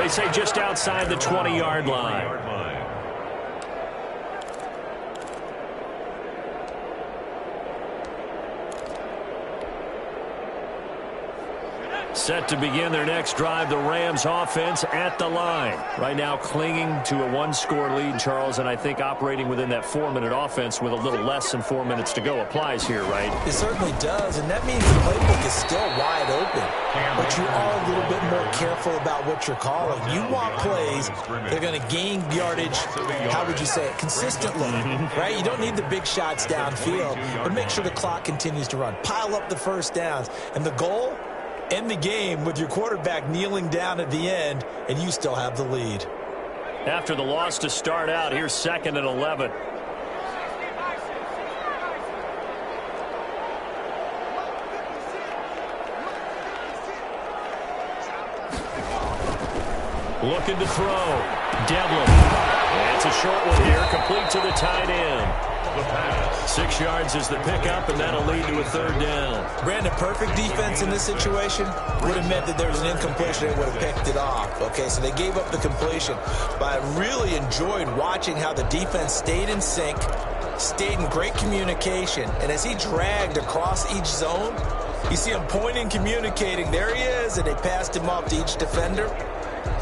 They say just outside the 20-yard line. Set to begin their next drive, the Rams offense at the line. Right now clinging to a one-score lead, Charles, and I think operating within that 4-minute offense with a little less than 4 minutes to go applies here, right? It certainly does, and that means the playbook is still wide open. But you are a little bit more careful about what you're calling. You want plays that are going to gain yardage, how would you say it, consistently, right? You don't need the big shots downfield, but make sure the clock continues to run. Pile up the first downs, and the goal, end the game with your quarterback kneeling down at the end, and you still have the lead. After the loss to start out, here's 2nd and 11. Looking to throw. Devlin. And it's a short one here, complete to the tight end. The pass. 6 yards is the pickup, and that'll lead to a 3rd down. Brandon, perfect defense in this situation would have meant that there was an incompletion. They would have picked it off. Okay, so they gave up the completion. But I really enjoyed watching how the defense stayed in sync, stayed in great communication. And as he dragged across each zone, you see him pointing, communicating. There he is, and they passed him off to each defender.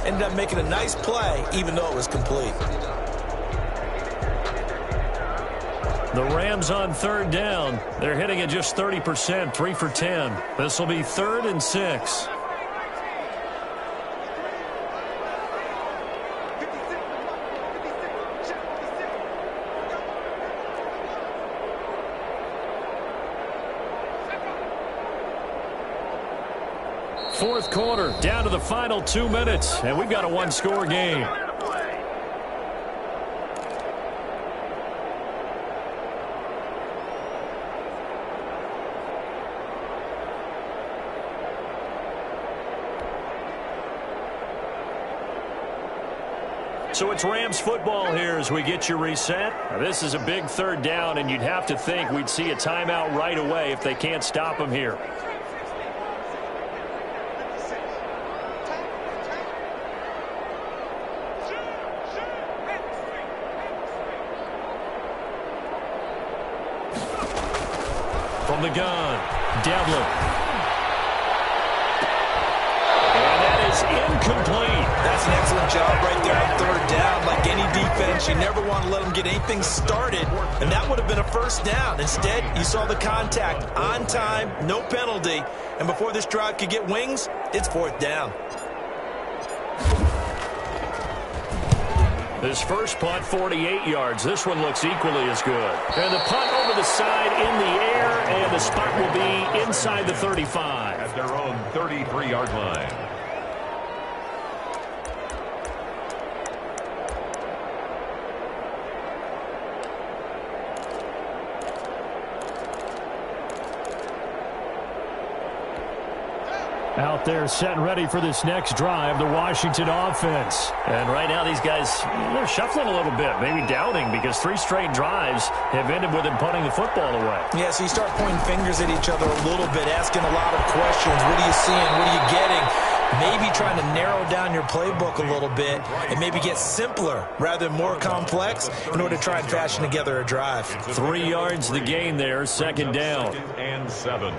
Ended up making a nice play, even though it was complete. The Rams on 3rd down. They're hitting at just 30%, 3 for 10. This will be 3rd and 6. Fourth quarter, down to the final 2 minutes, and we've got a one-score game. So it's Rams football here as we get you reset. Now, this is a big 3rd down, and you'd have to think we'd see a timeout right away if they can't stop them here. From the gun, Devlin. And that is incomplete. That's an excellent job right there on 3rd down. Like any defense, you never want to let them get anything started, and that would have been a 1st down. Instead, you saw the contact on time, no penalty, and before this drive could get wings, it's 4th down. This first punt, 48 yards. This one looks equally as good. And the punt over the side in the air, and the spot will be inside the 35. At their own 33-yard line. Out there set and ready for this next drive, the Washington offense. And right now these guys, they're shuffling a little bit, maybe doubting, because 3 straight drives have ended with them punting the football away. Yeah, so you start pointing fingers at each other a little bit, asking a lot of questions. What are you seeing? What are you getting? Maybe trying to narrow down your playbook a little bit and maybe get simpler rather than more complex in order to try and fashion together a drive. 3 yards the gain there, 2nd down. 2nd and 7.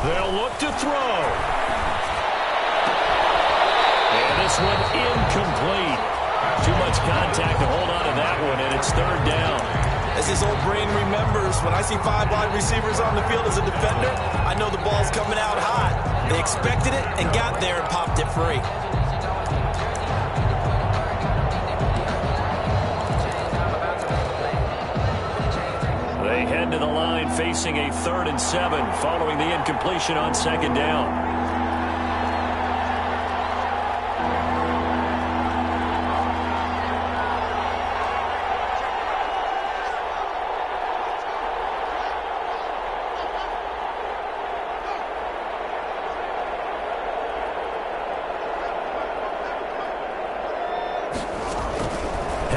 They'll look to throw. And this one incomplete. Too much contact to hold on to that one, and it's 3rd down. As his old brain remembers, when I see 5 wide receivers on the field as a defender, I know the ball's coming out hot. They expected it and got there and popped it free. They head to the line facing a 3rd and 7 following the incompletion on 2nd down.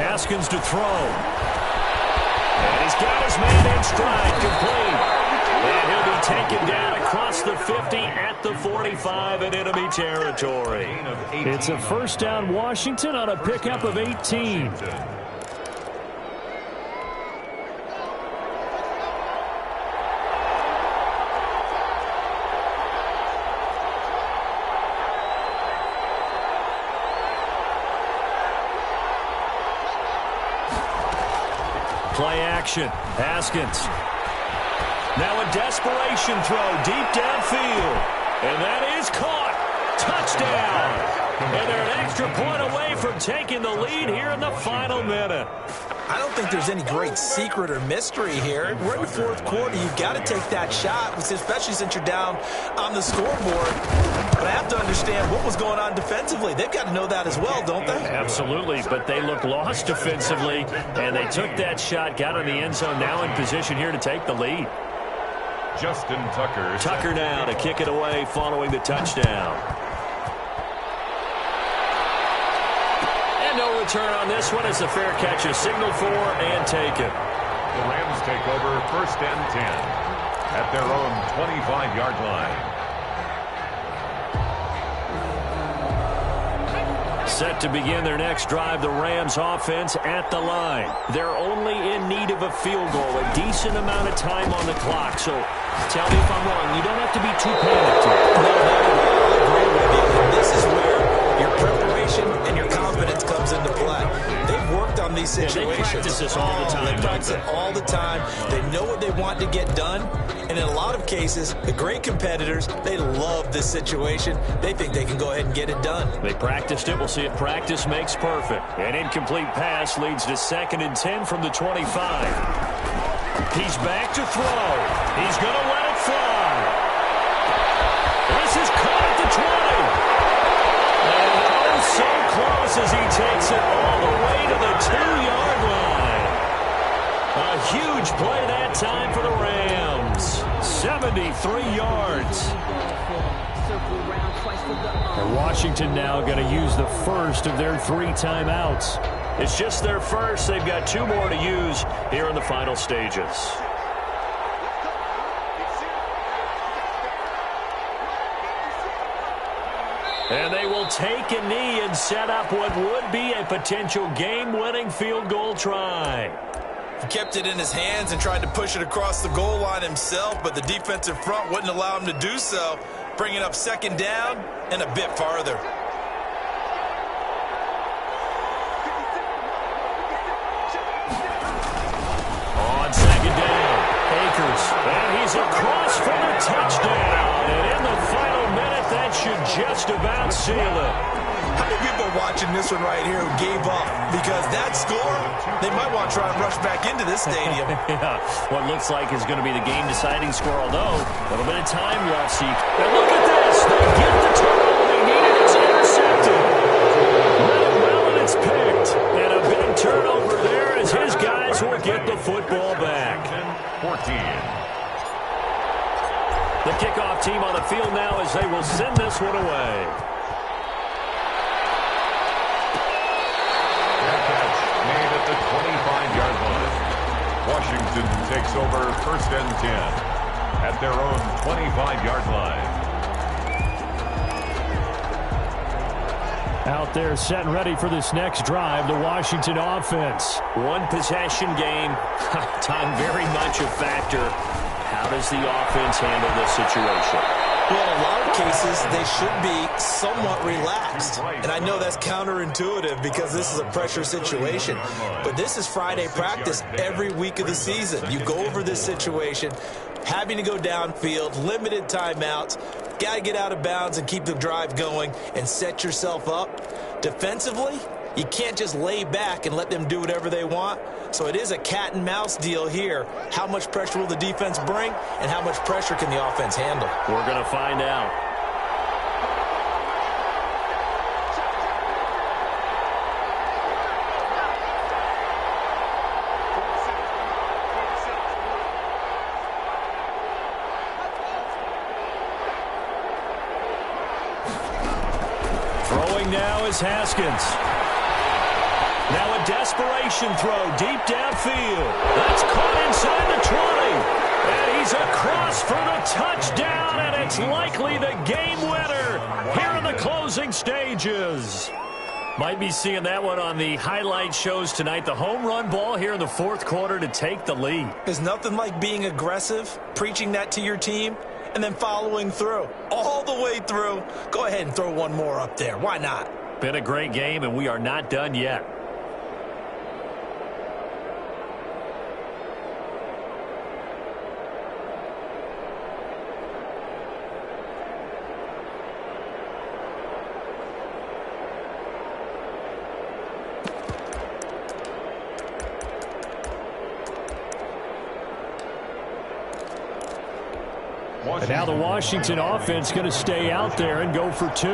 Haskins to throw. And he's got his man in stride, complete. And he'll be taken down across the 50 at the 45 in enemy territory. It's a first down Washington on a pickup of 18. Play action. Haskins. Now a desperation throw deep downfield. And that is caught. Touchdown. And they're an extra point away from taking the lead here in the final minute. I don't think there's any great secret or mystery here. We're in the fourth quarter. You've got to take that shot, especially since you're down on the scoreboard. But I have to understand what was going on defensively. They've got to know that as well, don't they? Absolutely, but they look lost defensively, and they took that shot, got in the end zone, now in position here to take the lead. Justin Tucker. Tucker now to kick it away following the touchdown. And no return on this one as the fair catch is signaled for and taken. The Rams take over first and 10 at their own 25-yard line. Set to begin their next drive, the Rams offense at the line. They're only in need of a field goal, a decent amount of time on the clock. So tell me if I'm wrong. You don't have to be too panicked here. No, I agree with you. And this is where your preparation and your confidence comes into play. They've worked on these situations. They practice this all the time. They practice it all the time. They know what they want to get done. And in a lot of cases, the great competitors, they love this situation. They think they can go ahead and get it done. They practiced it. We'll see if practice makes perfect. An incomplete pass leads to 2nd and 10 from the 25. He's back to throw. He's going to let it fly. This is caught at the 20. And oh, so close as he takes it all the way to the 2-yard line. A huge play that time for the Rams. 73 yards. And Washington now going to use the first of their 3 timeouts. It's just their first. They've got 2 more to use here in the final stages. And they will take a knee and set up what would be a potential game-winning field goal try. He kept it in his hands and tried to push it across the goal line himself, but the defensive front wouldn't allow him to do so, bringing up 2nd down and a bit farther. On 2nd down, Akers, and he's across for the touchdown. And in the final minute, that should just about seal it. How many people are watching this one right here who gave up? Because that score, they might want to try and rush back into this stadium. Yeah, what looks like is going to be the game-deciding score, although a little bit of time left. See, and look at this. They get the turnover they needed. It's intercepted. Well, and it's picked. And a big turnover there as his guys will get the football back. 14. The kickoff team on the field now as they will send this one away. Made at the 25-yard line. Washington takes over first and 10 at their own 25-yard line. Out there set and ready for this next drive, the Washington offense. One possession game, time very much a factor. How does the offense handle this situation? Well, in a lot of cases, they should be somewhat relaxed. And I know that's counterintuitive because this is a pressure situation. But this is Friday practice every week of the season. You go over this situation, having to go downfield, limited timeouts, got to get out of bounds and keep the drive going and set yourself up. Defensively, you can't just lay back and let them do whatever they want. So it is a cat and mouse deal here. How much pressure will the defense bring, and how much pressure can the offense handle? We're going to find out. Throwing now is Haskins. Now a desperation throw deep downfield. That's caught inside the 20. And he's across for the touchdown, and it's likely the game winner here in the closing stages. Might be seeing that one on the highlight shows tonight. The home run ball here in the fourth quarter to take the lead. There's nothing like being aggressive, preaching that to your team, and then following through. All the way through. Go ahead and throw one more up there. Why not? Been a great game, and we are not done yet. And now the Washington offense going to stay out there and go for 2.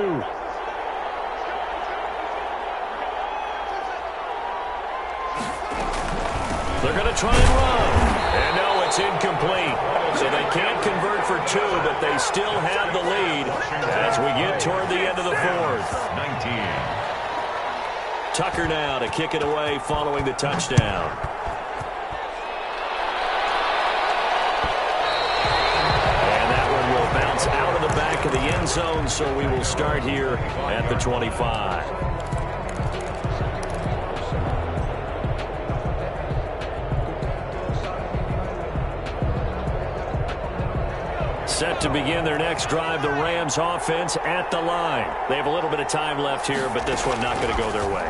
They're going to try and run. And no, it's incomplete. So they can't convert for 2, but they still have the lead as we get toward the end of the fourth. 19. Tucker now to kick it away following the touchdown. Out of the back of the end zone, so we will start here at the 25. Set to begin their next drive, the Rams offense at the line. They have a little bit of time left here, but this one not going to go their way.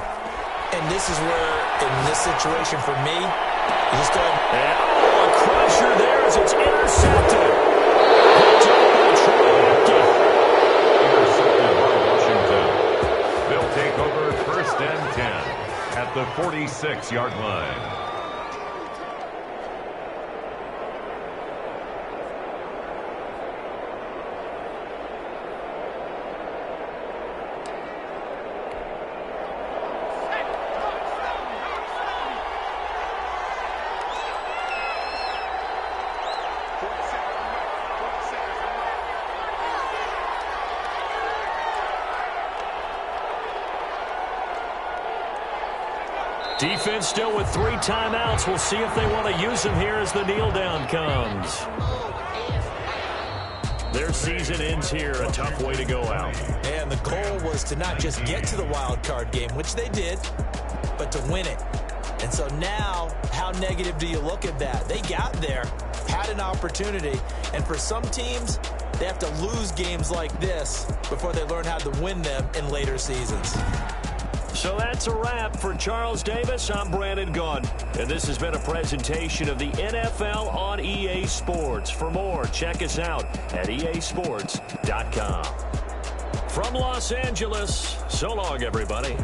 And this is where, in this situation for me, you just go ahead. And, a crusher there as it's intercepted. Intercepted by Washington. They'll take over 1st and 10 at the 46-yard line. Defense still with 3 timeouts. We'll see if they want to use them here as the kneel down comes. Their season ends here. A tough way to go out. And the goal was to not just get to the wild card game, which they did, but to win it. And so now, how negative do you look at that? They got there, had an opportunity, and for some teams, they have to lose games like this before they learn how to win them in later seasons. So that's a wrap for Charles Davis. I'm Brandon Gunn, and this has been a presentation of the NFL on EA Sports. For more, check us out at easports.com. From Los Angeles, so long, everybody.